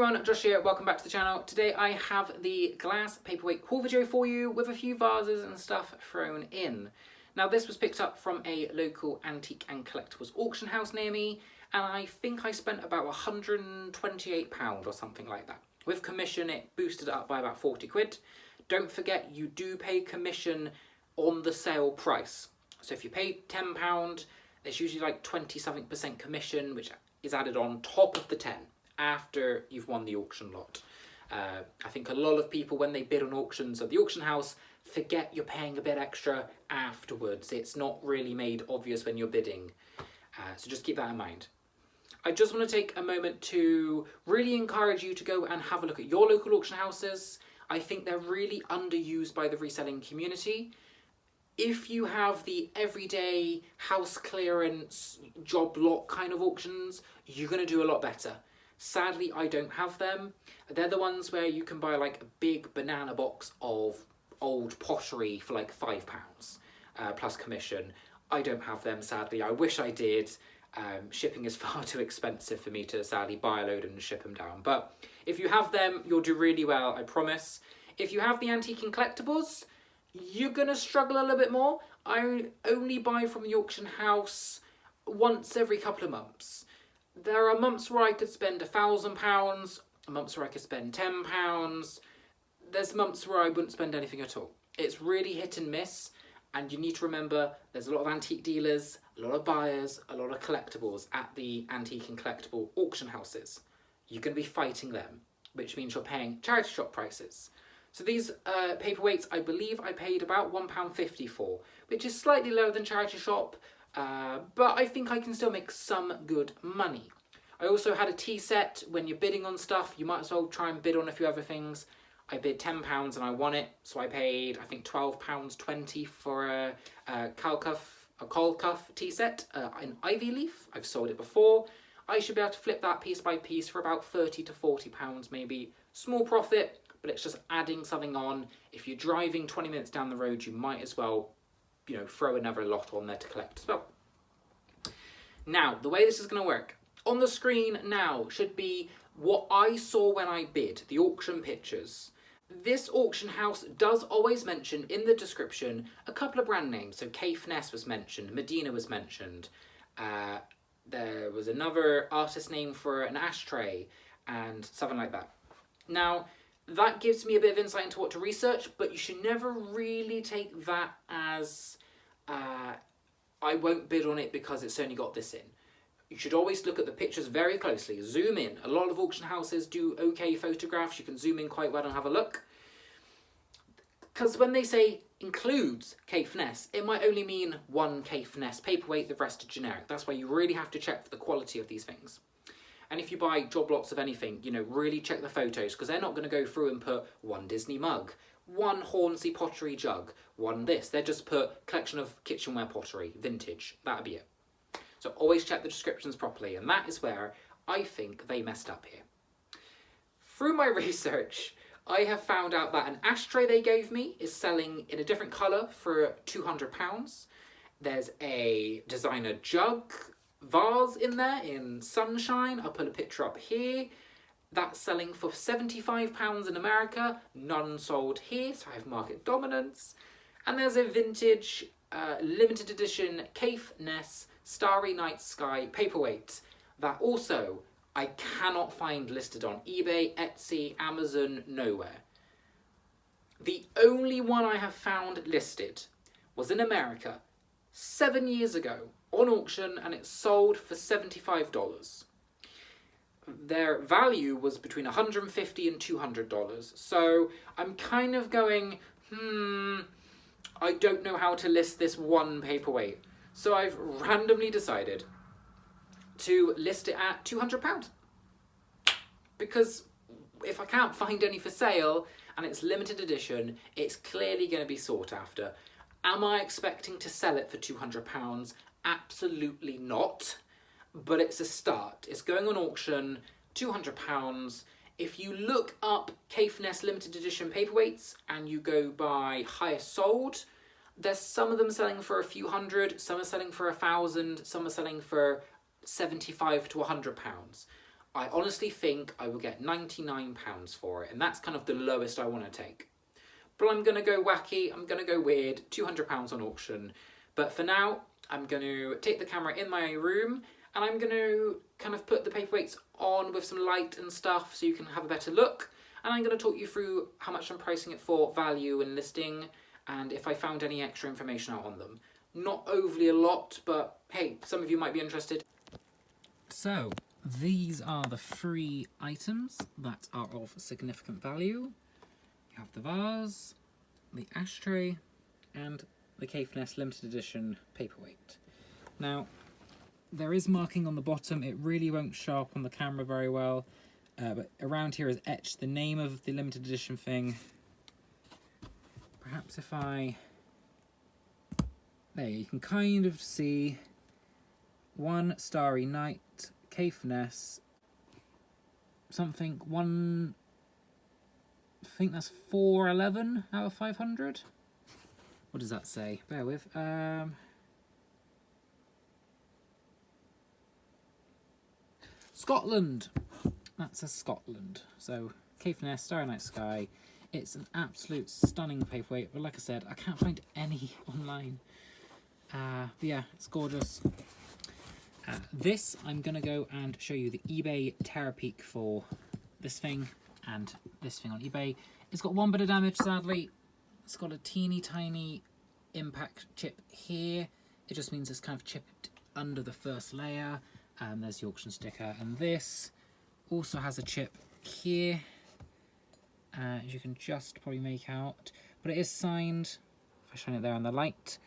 everyone, Josh here, welcome back to the channel. Today I have the glass paperweight haul video for you with a few vases and stuff thrown in. Now this was picked up from a local antique and collectibles auction house near me, and I think I spent about £128 or something like that. With commission it boosted it up by about 40 quid. Don't forget you do pay commission on the sale price. So if you pay £10, there's usually like 20-something% commission which is added on top of the 10 after you've won the auction lot. I think a lot of people when they bid on auctions at the auction house forget you're paying a bit extra afterwards. It's not really made obvious when you're bidding. So just keep that in mind. I just want to take a moment to really encourage you to go and have a look at your local auction houses. I think they're really underused by the reselling community. If you have the everyday house clearance, job lot kind of auctions, you're going to do a lot better. Sadly, I don't have them. They're the ones where you can buy like a big banana box of old pottery for like £5 plus commission. I don't have them, sadly. I wish I did. Shipping is far too expensive for me to sadly buy a load and ship them down. But if you have them, you'll do really well, I promise. If you have the antique and collectibles, you're gonna struggle a little bit more. I only buy from the auction house once every couple of months. There are months where I could spend £1,000, months where I could spend £10. There's months where I wouldn't spend anything at all. It's really hit and miss, and you need to remember there's a lot of antique dealers, a lot of buyers, a lot of collectibles at the antique and collectible auction houses. You're going to be fighting them, which means you're paying charity shop prices. So these paperweights, I believe I paid about £1.50 for, which is slightly lower than charity shop, but I think I can still make some good money. I also had a tea set. When you're bidding on stuff, you might as well try and bid on a few other things. I bid £10 and I won it, so I paid I think £12.20 for a coal cuff tea set in ivy leaf. I've sold it before. I should be able to flip that piece by piece for about £30 to £40 maybe. Small profit, but it's just adding something on. If you're driving 20 minutes down the road, you might as well, throw another lot on there to collect as well. Now, the way this is going to work, on the screen now should be what I saw when I bid, the auction pictures. This auction house does always mention in the description a couple of brand names. So Caithness was mentioned, Medina was mentioned. There was another artist name for an ashtray and something like that. Now, that gives me a bit of insight into what to research, but you should never really take that as I won't bid on it because it's only got this in. You should always look at the pictures very closely, zoom in. A lot of auction houses do okay photographs, you can zoom in quite well and have a look. Because when they say includes Caithness, it might only mean one Caithness paperweight, the rest are generic. That's why you really have to check for the quality of these things. And if you buy job lots of anything, really check the photos, because they're not going to go through and put one Disney mug, one Hornsey pottery jug, one this. They just put collection of kitchenware pottery, vintage. That'd be it. So always check the descriptions properly, and that is where I think they messed up here. Through my research, I have found out that an ashtray they gave me is selling in a different colour for £200. There's a designer jug vase in there in sunshine. I'll put a picture up here. That's selling for £75 in America, none sold here, so I have market dominance. And there's a vintage limited edition Caithness Starry Night Sky paperweight that also I cannot find listed on eBay, Etsy, Amazon, nowhere. The only one I have found listed was in America 7 years ago on auction, and it sold for $75. Their value was between $150 and $200. So I'm kind of going, I don't know how to list this one paperweight. So I've randomly decided to list it at £200. Because if I can't find any for sale and it's limited edition, it's clearly going to be sought after. Am I expecting to sell it for £200? Absolutely not. But it's a start. It's going on auction, £200. If you look up Caithness limited edition paperweights and you go by highest sold, there's some of them selling for a few hundred, some are selling for £1,000, some are selling for £75 to £100. I honestly think I will get £99 for it, and that's kind of the lowest I want to take. But I'm going to go wacky, I'm going to go weird, £200 on auction. But for now, I'm going to take the camera in my room, and I'm going to kind of put the paperweights on with some light and stuff so you can have a better look. And I'm going to talk you through how much I'm pricing it for, value and listing, and if I found any extra information out on them. Not overly a lot, but hey, some of you might be interested. So, these are the 3 items that are of significant value. You have the vase, the ashtray, and the Caithness limited edition paperweight. Now, there is marking on the bottom. It really won't show up on the camera very well, but around here is etched the name of the limited edition thing. Perhaps if I... There, you can kind of see One Starry Night, Caithness, something, one... I think that's 411 out of 500. What does that say? Bear with. Scotland. That says Scotland. So Caithness, Starry Night Sky. It's an absolute stunning paperweight, but like I said, I can't find any online. But yeah, it's gorgeous. This, I'm gonna go and show you the eBay Terapeak for this thing and this thing on eBay. It's got one bit of damage, sadly. It's got a teeny tiny impact chip here. It just means it's kind of chipped under the first layer. There's the auction sticker, and this also has a chip here, as you can just probably make out, but it is signed, if I shine it there on the light,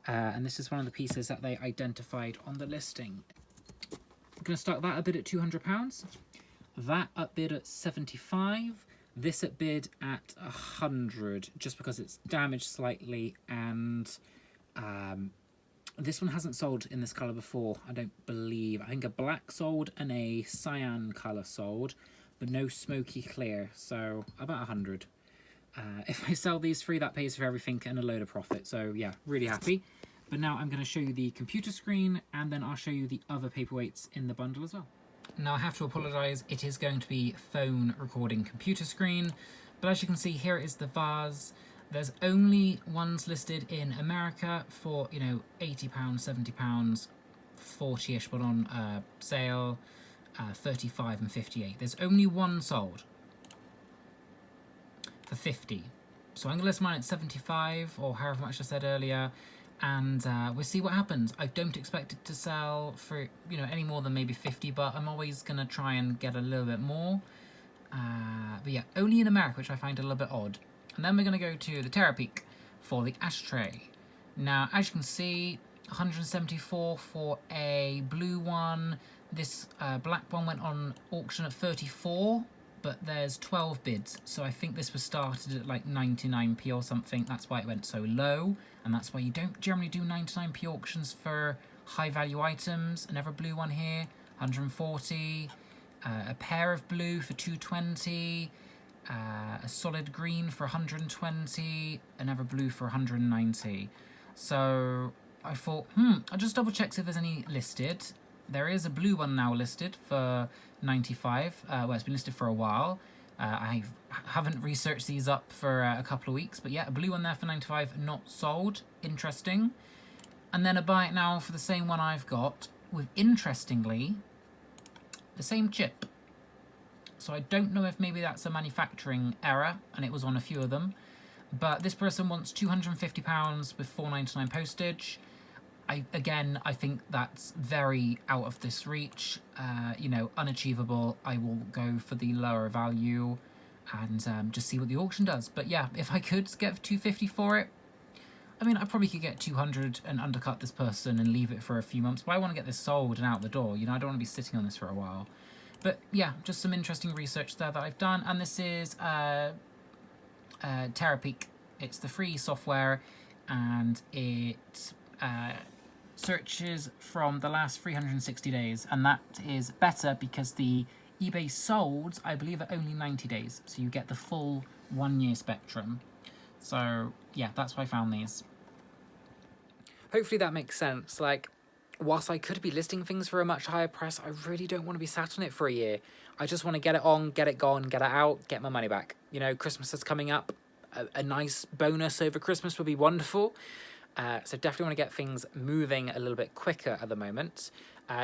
and this is one of the pieces that they identified on the listing. I'm going to start that a bid at £200, that up bid at 75, this at bid at 100, just because it's damaged slightly, and this one hasn't sold in this colour before, I don't believe. I think a black sold and a cyan colour sold, but no smoky clear, so about 100. If I sell these 3, that pays for everything and a load of profit, so yeah, really happy. But now I'm going to show you the computer screen, and then I'll show you the other paperweights in the bundle as well. Now I have to apologise, it is going to be phone recording computer screen, but as you can see, here is the vase. There's only ones listed in America for, you know, £80, £70, 40-ish, but on sale, 35 and 58. There's only one sold for 50. So I'm going to list mine at 75, or however much I said earlier, and we'll see what happens. I don't expect it to sell for, you know, any more than maybe 50, but I'm always going to try and get a little bit more. But yeah, only in America, which I find a little bit odd. And then we're going to go to the Terapeak for the ashtray. Now, as you can see, 174 for a blue one. This black one went on auction at 34, but there's 12 bids. So I think this was started at like 99p or something. That's why it went so low. And that's why you don't generally do 99p auctions for high value items. Another blue one here, 140. A pair of blue for 220. A solid green for 120, another blue for 190. So I thought, I'll just double check see if there's any listed. There is a blue one now listed for 95. Well, it's been listed for a while. I haven't researched these up for a couple of weeks, but yeah, a blue one there for 95, not sold. Interesting. And then a buy it now for the same one I've got, with, interestingly, the same chip. So I don't know if maybe that's a manufacturing error, and it was on a few of them. But this person wants £250 with £4.99 postage. I think that's very out of this reach. You know, unachievable. I will go for the lower value and just see what the auction does. But yeah, if I could get £250 for it, I mean, I probably could get 200 and undercut this person and leave it for a few months. But I want to get this sold and out the door. You know, I don't want to be sitting on this for a while. But yeah, just some interesting research there that I've done. And this is Terapeak. It's the free software, and it searches from the last 360 days. And that is better because the eBay sold, I believe, are only 90 days. So you get the full 1 year spectrum. So yeah, that's why I found these. Hopefully that makes sense. Like, whilst I could be listing things for a much higher price, I really don't want to be sat on it for a year. I just want to get it on, get it gone, get it out, get my money back. You know, Christmas is coming up. A nice bonus over Christmas would be wonderful. So definitely want to get things moving a little bit quicker at the moment.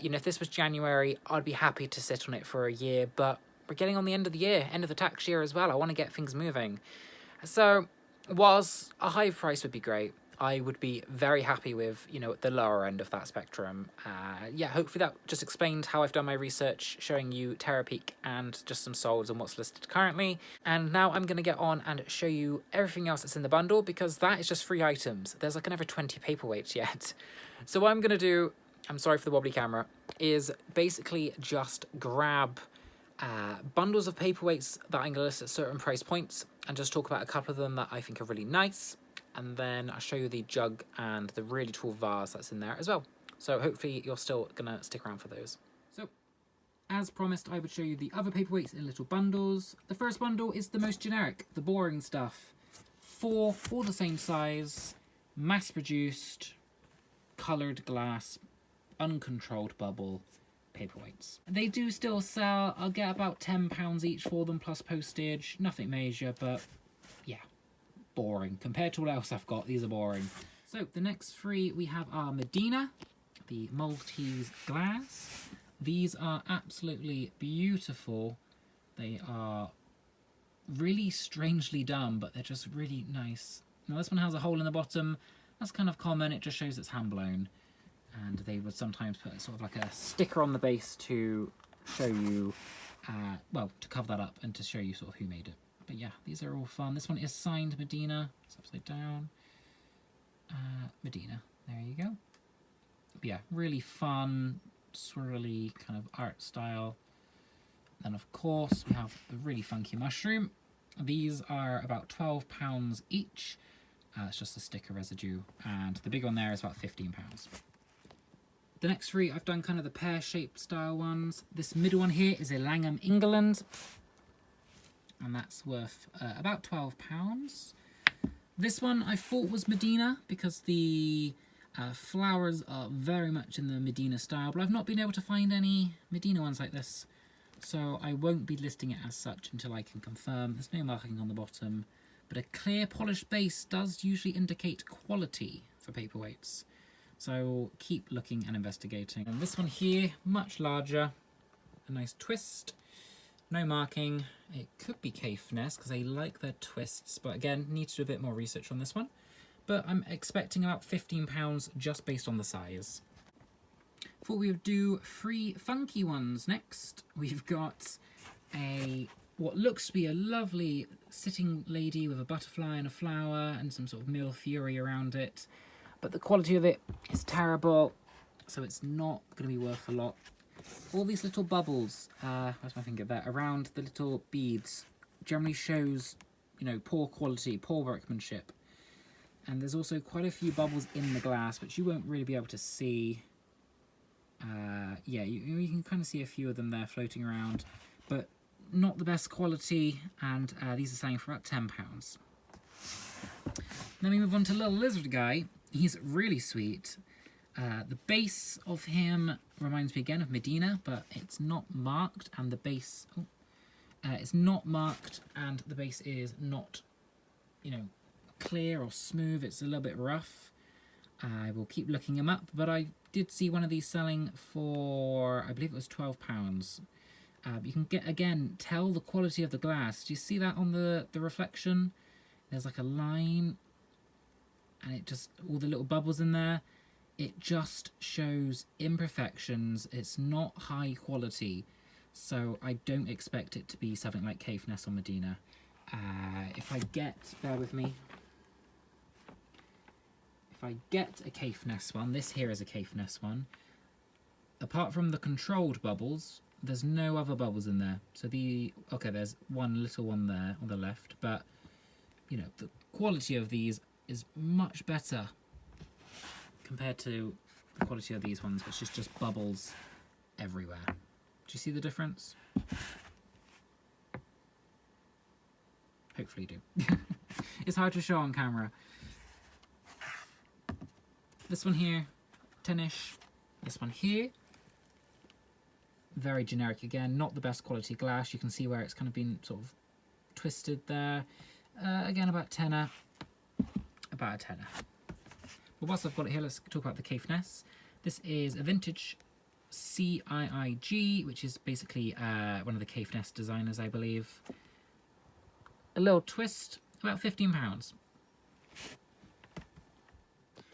You know, if this was January, I'd be happy to sit on it for a year, but we're getting on the end of the year, end of the tax year as well. I want to get things moving. So whilst a high price would be great, I would be very happy with, you know, the lower end of that spectrum. Yeah, hopefully that just explained how I've done my research, showing you Terapeak and just some solds and what's listed currently. And now I'm going to get on and show you everything else that's in the bundle, because that is just 3 items. There's like another 20 paperweights yet. So what I'm going to do, I'm sorry for the wobbly camera, is basically just grab bundles of paperweights that I'm going to list at certain price points and just talk about a couple of them that I think are really nice. And then I'll show you the jug and the really tall vase that's in there as well. So hopefully you're still going to stick around for those. So, as promised, I would show you the other paperweights in little bundles. The first bundle is the most generic, the boring stuff. 4, all the same size, mass-produced, coloured glass, uncontrolled bubble paperweights. They do still sell. I'll get about £10 each for them plus postage. Nothing major, but yeah. Boring. Compared to what else I've got, these are boring. So the next 3 we have are Medina, the Maltese glass. These are absolutely beautiful. They are really strangely done, but they're just really nice. Now this one has a hole in the bottom. That's kind of common. It just shows it's hand blown. And they would sometimes put sort of like a sticker on the base to show you, well, to cover that up and to show you sort of who made it. But yeah, these are all fun. This one is signed Medina. It's upside down. Medina. There you go. But yeah, really fun, swirly kind of art style. Then of course we have the really funky mushroom. These are about £12 each. It's just a sticker residue. And the big one there is about £15. The next 3 I've done kind of the pear-shaped style ones. This middle one here is a Langham, England. And that's worth about £12. This one I thought was Medina because the flowers are very much in the Medina style, but I've not been able to find any Medina ones like this, so I won't be listing it as such until I can confirm. There's no marking on the bottom, but a clear polished base does usually indicate quality for paperweights, so keep looking and investigating. And this one here, much larger, a nice twist. No marking. It could be Caithness because they like their twists, but again, need to do a bit more research on this one. But I'm expecting about £15 just based on the size. Thought we would do 3 funky ones next. We've got what looks to be a lovely sitting lady with a butterfly and a flower and some sort of mille-feuille around it. But the quality of it is terrible, so it's not going to be worth a lot. All these little bubbles, where's my finger there, around the little beads, generally shows, you know, poor quality, poor workmanship. And there's also quite a few bubbles in the glass, which you won't really be able to see. Yeah, you can kind of see a few of them there floating around, but not the best quality, and these are selling for about £10. Then we move on to Little Lizard Guy. He's really sweet. The base of him reminds me again of Medina, but it's not marked, and the base it's not marked, and the base is not, you know, clear or smooth. It's a little bit rough. I will keep looking him up, but I did see one of these selling for, I believe it was £12. You can tell the quality of the glass. Do you see that on the reflection? There's like a line, and it just, all the little bubbles in there. It just shows imperfections. It's not high quality, so I don't expect it to be something like Caithness or Medina. If I get, bear with me, if I get a Caithness one, this here is a Caithness one, apart from the controlled bubbles, there's no other bubbles in there. So okay, there's one little one there on the left, but, you know, the quality of these is much better compared to the quality of these ones, which is just bubbles everywhere. Do you see the difference? Hopefully you do. It's hard to show on camera. This one here, 10-ish. This one here, very generic again, not the best quality glass. You can see where it's kind of been sort of twisted there. Again, about tenner. About a tenner. But whilst I've got it here, let's talk about the Caithness. This is a vintage CIIG, which is basically one of the Caithness designers, I believe. A little twist, about £15.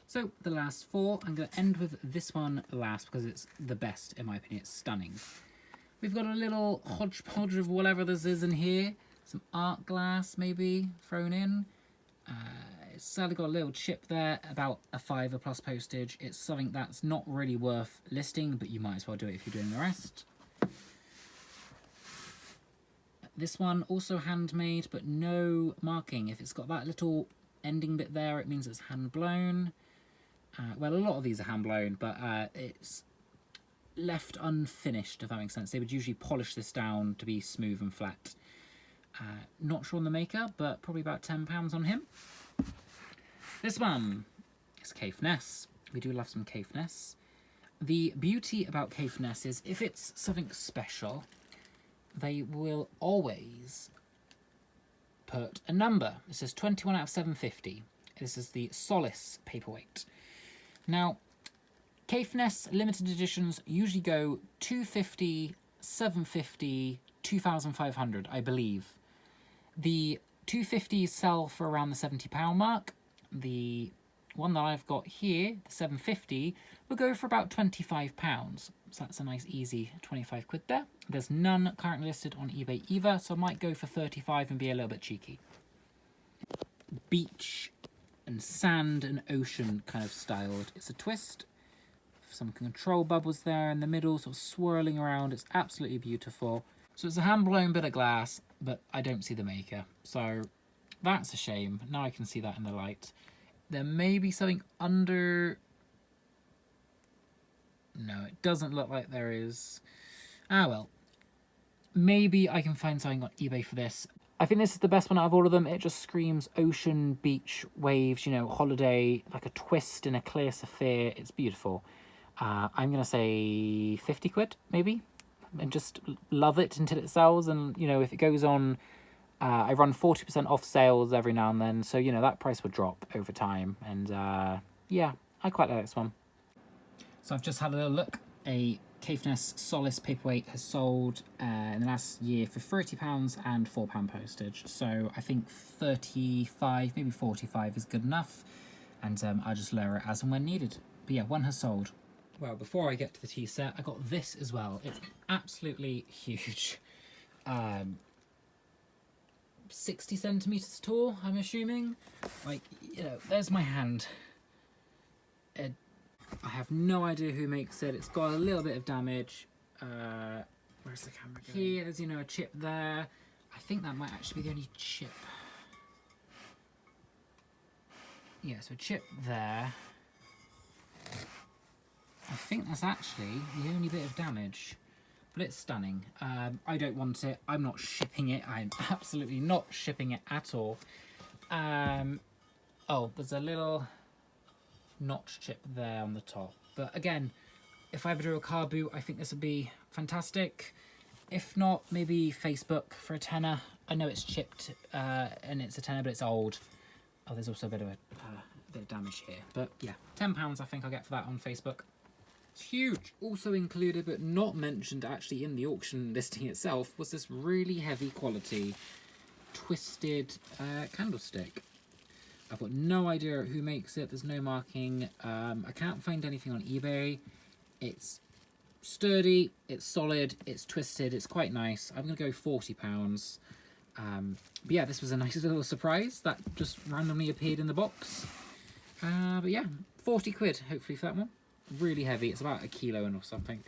So the last four, I'm going to end with this one last because it's the best in my opinion. It's stunning. We've got a little hodgepodge of whatever this is in here. Some art glass maybe thrown in. It's sadly got a little chip there, about a £5 plus postage. It's something that's not really worth listing, but you might as well do it if you're doing the rest. This one also handmade, but no marking. If it's got that little ending bit there, it means it's hand blown. Well, a lot of these are hand blown, but it's left unfinished, if that makes sense. They would usually polish this down to be smooth and flat. Not sure on the maker, but probably about £10 on him. This one is Caithness. We do love some Caithness. The beauty about Caithness is if it's something special, they will always put a number. It says 21 out of 750. This is the Solace paperweight. Now, Caithness limited editions usually go 250, 750, 2,500, I believe. The 250s sell for around the £70 mark. The one that I've got here, the 750, will go for about £25. So that's a nice easy 25 quid there. There's none currently listed on eBay either, so I might go for 35 and be a little bit cheeky. Beach and sand and ocean kind of styled. It's a twist. Some control bubbles there in the middle, sort of swirling around. It's absolutely beautiful. So it's a hand-blown bit of glass, but I don't see the maker. So that's a shame. Now I can see that in the light. There may be something under... No, it doesn't look like there is. Ah, well. Maybe I can find something on eBay for this. I think this is the best one out of all of them. It just screams ocean, beach, waves, you know, holiday, like a twist in a clear sapphire. It's beautiful. I'm going to say 50 quid, maybe. And just love it until it sells. And, you know, if it goes on... I run 40% off sales every now and then, so, you know, that price would drop over time. And, yeah, I quite like this one. So I've just had a little look. A Caithness Solace paperweight has sold in the last year for £30 and £4 postage. So I think 35, maybe 45 is good enough. And I'll just lower it as and when needed. But yeah, one has sold. Well, before I get to the tea set, I got this as well. It's absolutely huge. 60 centimeters tall, I'm assuming. Like, you know, there's my hand. I have no idea who makes it. It's got a little bit of damage. Where's the camera going? Here, there's, you know, a chip there. I think that might actually be the only chip. Yeah, so a chip there. I think that's actually the only bit of damage. But it's stunning. I don't want it. I'm not shipping it. I'm absolutely not shipping it at all. Oh, there's a little notch chip there on the top. But again, if I ever do a car boot, I think this would be fantastic. If not, maybe Facebook for a tenner. I know it's chipped and it's a tenner, but it's old. Oh, there's also a bit of damage here. But yeah, £10 I think I'll get for that on Facebook. It's huge. Also included, but not mentioned actually in the auction listing itself, was this really heavy quality twisted candlestick. I've got no idea who makes it. There's no marking. I can't find anything on eBay. It's sturdy, it's solid, it's twisted, it's quite nice. I'm going to go £40. But yeah, this was a nice little surprise that just randomly appeared in the box. But yeah, 40 quid hopefully for that one. Really heavy, it's about 1 kilo or something.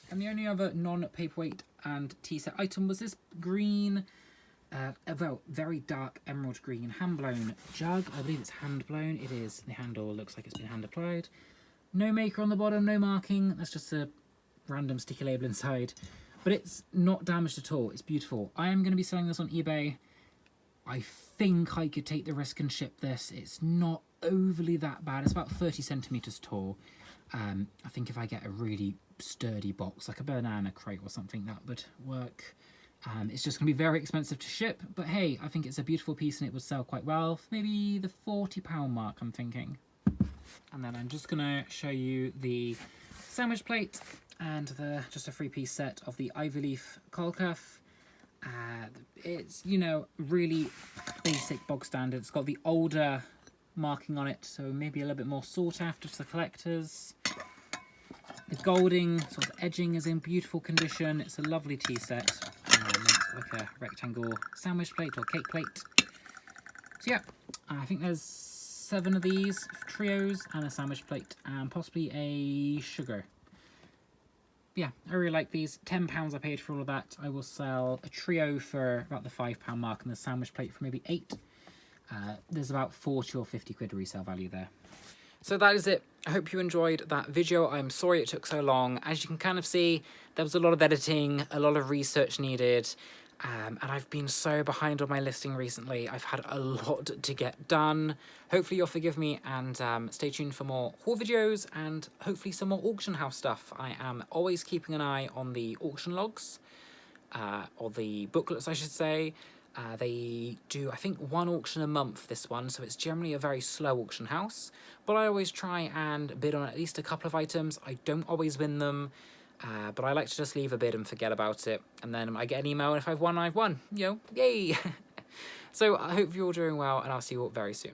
And the only other non-paperweight and tea set item was this green, well, very dark emerald green hand-blown jug. I believe it's hand-blown. It is. The handle looks like it's been hand-applied. No maker on the bottom, no marking. That's just a random sticky label inside. But it's not damaged at all. It's beautiful. I am going to be selling this on eBay. I think I could take the risk and ship this. It's not overly that bad. It's about 30 centimeters tall. I think if I get a really sturdy box, like a banana crate or something, that would work. It's just going to be very expensive to ship, but hey, I think it's a beautiful piece and it would sell quite well. Maybe the £40 mark, I'm thinking. And then I'm just going to show you the sandwich plate and just a 3-piece set of the ivy leaf coil cuff. It's, you know, really basic bog standard. It's got the older marking on it, so maybe a little bit more sought after to the collectors. The golding sort of edging is in beautiful condition. It's a lovely tea set. It's like a rectangle sandwich plate or cake plate. So yeah, I think there's 7 of these trios and a sandwich plate and possibly a sugar. Yeah, I really like these. £10 I paid for all of that. I will sell a trio for about the £5 mark and the sandwich plate for maybe 8. There's about 40 or 50 quid resale value there. So that is it. I hope you enjoyed that video. I'm sorry it took so long. As you can kind of see, there was a lot of editing, a lot of research needed, and I've been so behind on my listing recently. I've had a lot to get done. Hopefully you'll forgive me and stay tuned for more haul videos and hopefully some more auction house stuff. I am always keeping an eye on the auction logs, or the booklets I should say. They do, I think, 1 auction a month, this one, so it's generally a very slow auction house. But I always try and bid on at least a couple of items. I don't always win them, but I like to just leave a bid and forget about it. And then I get an email, and if I've won, I've won. You know, yay! So I hope you're all doing well, and I'll see you all very soon.